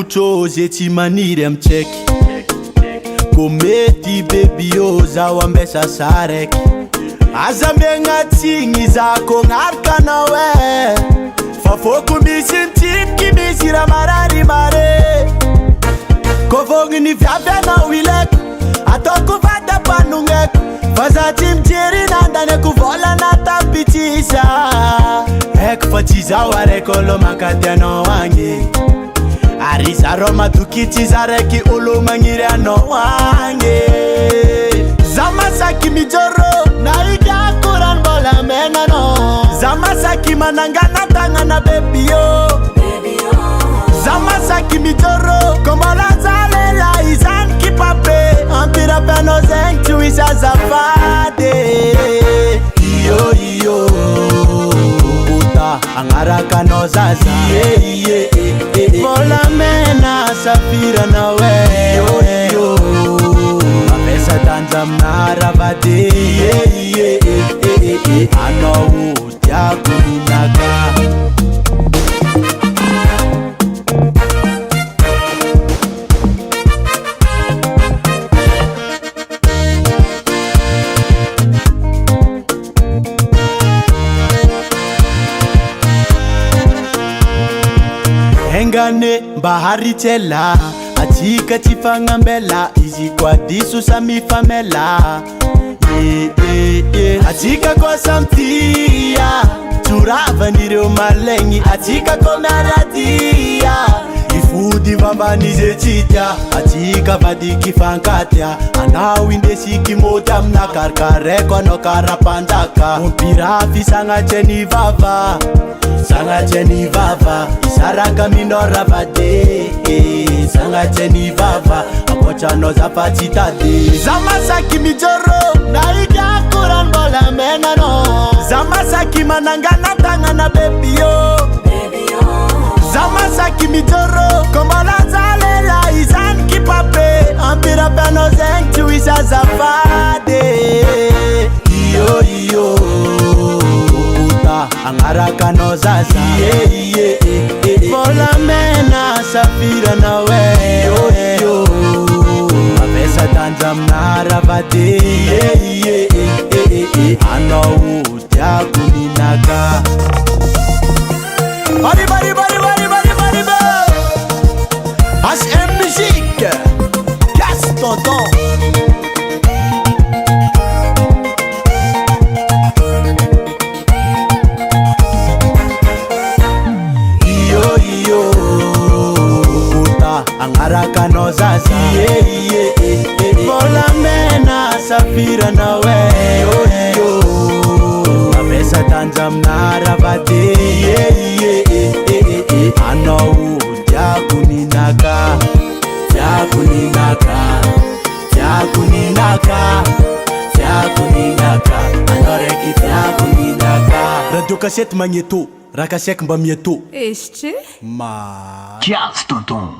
trôzy tsy maniry amitsaiky ko mety baby ô zaho ambesa saraiky aza miagnatsiny zako gn'arikanao fa foko misy mitsipky misy raha marary mare ko vogniny viavy anao ilaiko ataoko vatampanogneko fa za tsy mijery nandaneko volana tapitsisa haiko fa tsy zaho araiky olo makady anao agny ary za ro madoky tsy za raiky olo magniry anao agny za masaky mijoro naikyako ranombola menanao za masaky manangana tagnana bebio za masaky mijoro kombola zalela izany kipape ampirapiano zegny tsy hoisy azafady iyo buta agnarakanao zaza vola mena safirana yo mapesa tanja amina ravady anao tiako ninaka engane mba haritsela atsika tsy fagnambela izy koa diso samifamela atsika koa samtia tsoravan'ireo malegny atsika koa miaradia ifody vambanize tsy tia atsika vadiky fankatya anao indesiky mody amina karikaraiko anao karapanjaka ompirafy sagnatseny vava sangatseny vava isaraka minao ravade sangatseny vava akoatranao zafa tsy tade za masaky mijoro naikyako ranombola menanao za masaky manangana tagnana bebio za masaky mijoro kombola zalela izany kipape ampirapiano zegny tsy hoisy azafady iyo agnarakanao zaza vola mena safirana mapesa tanja amina ravady anao tiako ninaka HM Musique casse tonton agnarakanao zaza vola mena safirana mapesa tanja amina ravady anao tiako ninaka tiako ninaka tiako ninaka tiako ninaka anao raiky tiako ninaka radio kasety magneto raha kasaiky mba mieto Este ma Kiazy tonton